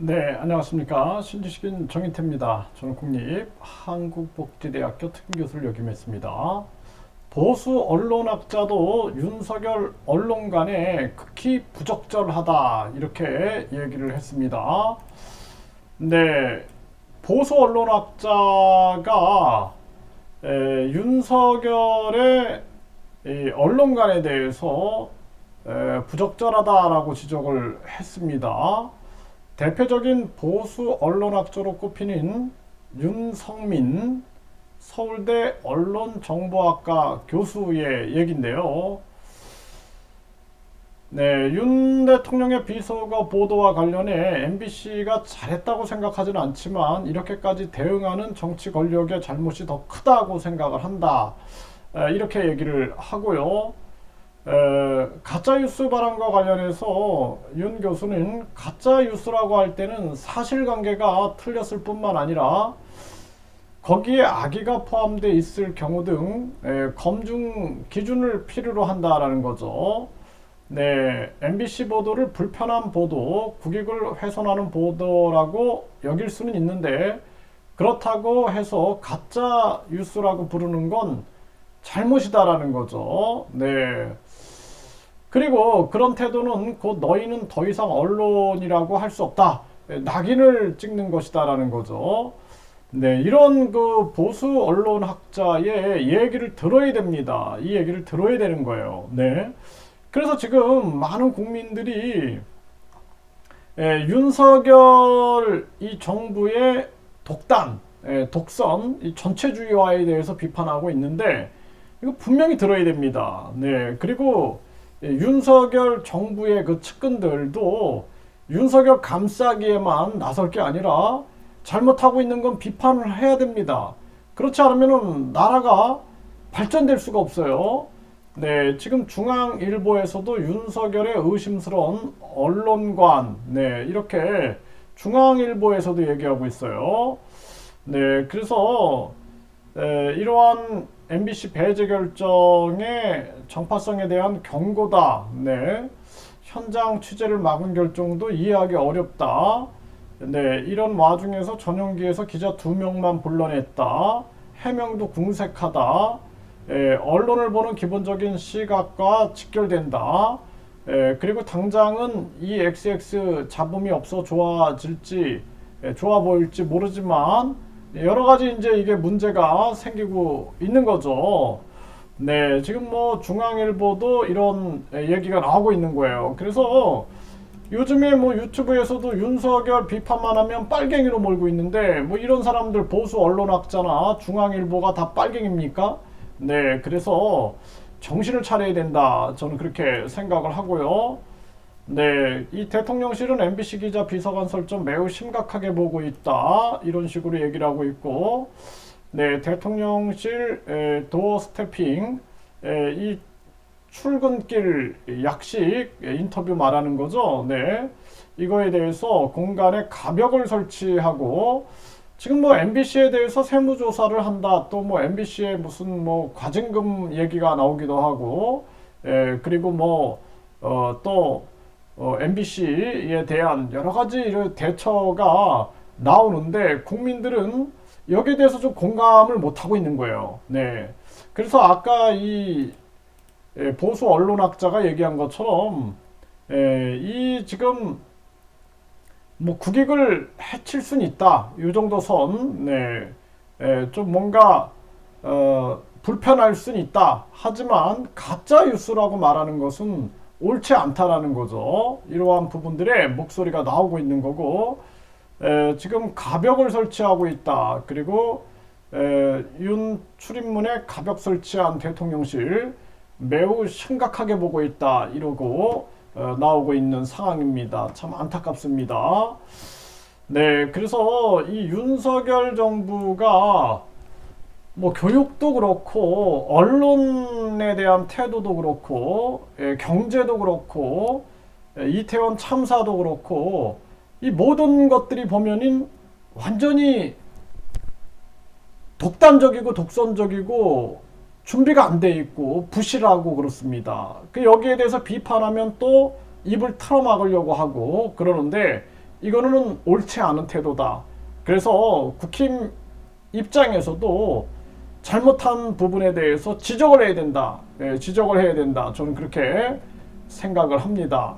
네, 안녕하십니까. 신지식인 정인태입니다. 저는 국립한국복지대학교 특임교수를 역임했습니다. 보수 언론학자도 윤석열 언론관에 극히 부적절하다 이렇게 얘기를 했습니다. 네, 보수 언론학자가 윤석열의 이 언론관에 대해서 부적절하다라고 지적을 했습니다. 대표적인 보수 언론학자로 꼽히는 윤성민 서울대 언론정보학과 교수의 얘긴데요. 네, 윤 대통령의 비서가 보도와 관련해 MBC가 잘했다고 생각하지는 않지만 이렇게까지 대응하는 정치 권력의 잘못이 더 크다고 생각을 한다. 이렇게 얘기를 하고요. 가짜뉴스 발언과 관련해서 윤 교수는 가짜뉴스라고 할 때는 사실관계가 틀렸을 뿐만 아니라 거기에 악의가 포함되어 있을 경우 등 검증 기준을 필요로 한다라는 거죠. 네, MBC 보도를 불편한 보도, 국익을 훼손하는 보도라고 여길 수는 있는데 그렇다고 해서 가짜 뉴스라고 부르는 건 잘못이다라는 거죠. 네. 그리고 그런 태도는 곧 너희는 더 이상 언론이라고 할 수 없다. 낙인을 찍는 것이다라는 거죠. 네, 이런 그 보수 언론학자의 얘기를 들어야 됩니다. 이 얘기를 들어야 되는 거예요. 네. 그래서 지금 많은 국민들이 윤석열 이 정부의 독단, 독선, 이 전체주의화에 대해서 비판하고 있는데 이거 분명히 들어야 됩니다. 네, 그리고 윤석열 정부의 그 측근들도 윤석열 감싸기에만 나설 게 아니라 잘못하고 있는 건 비판을 해야 됩니다. 그렇지 않으면 나라가 발전될 수가 없어요. 네, 지금 중앙일보에서도 윤석열의 의심스러운 언론관, 네, 이렇게 중앙일보에서도 얘기하고 있어요. 네, 그래서 이러한 MBC 배제 결정의 정파성에 대한 경고다. 네, 현장 취재를 막은 결정도 이해하기 어렵다. 네, 이런 와중에서 전용기에서 기자 2명만 불러냈다. 해명도 궁색하다. 언론을 보는 기본적인 시각과 직결된다. 그리고 당장은 이 XX 잡음이 없어 좋아질지 좋아 보일지 모르지만 여러 가지 이제 이게 문제가 생기고 있는 거죠. 네, 지금 뭐 중앙일보도 이런 얘기가 나오고 있는 거예요. 그래서 요즘에 뭐 유튜브에서도 윤석열 비판만 하면 빨갱이로 몰고 있는데 뭐 이런 사람들 보수 언론학자나 중앙일보가 다 빨갱입니까? 네, 그래서 정신을 차려야 된다. 저는 그렇게 생각을 하고요. 네, 이 대통령실은 MBC 기자 비서관 설정 매우 심각하게 보고 있다. 이런 식으로 얘기를 하고 있고, 네, 대통령실 도어 스태핑, 이 출근길 약식 인터뷰 말하는 거죠. 네, 이거에 대해서 공간에 가벽을 설치하고, 지금 뭐 MBC에 대해서 세무조사를 한다. 또 뭐 MBC에 무슨 뭐 과징금 얘기가 나오기도 하고, 그리고 뭐, 또, MBC에 대한 여러 가지 대처가 나오는데 국민들은 여기에 대해서 좀 공감을 못하고 있는 거예요. 네. 그래서 아까 이 보수 언론학자가 얘기한 것처럼 이 지금 뭐 국익을 해칠 수는 있다. 이 정도 선, 네. 좀 뭔가 불편할 수는 있다. 하지만 가짜 뉴스라고 말하는 것은 옳지 않다라는 거죠. 이러한 부분들의 목소리가 나오고 있는 거고, 지금 가벽을 설치하고 있다. 그리고 윤 출입문에 가벽 설치한 대통령실 매우 심각하게 보고 있다. 이러고 나오고 있는 상황입니다. 참 안타깝습니다. 네, 그래서 이 윤석열 정부가 뭐 교육도 그렇고 언론에 대한 태도도 그렇고 경제도 그렇고 이태원 참사도 그렇고 이 모든 것들이 보면은 완전히 독단적이고 독선적이고 준비가 안 돼 있고 부실하고 그렇습니다. 그 여기에 대해서 비판하면 또 입을 틀어막으려고 하고 그러는데 이거는 옳지 않은 태도다. 그래서 국힘 입장에서도 잘못한 부분에 대해서 지적을 해야 된다. 지적을 해야 된다. 저는 그렇게 생각을 합니다.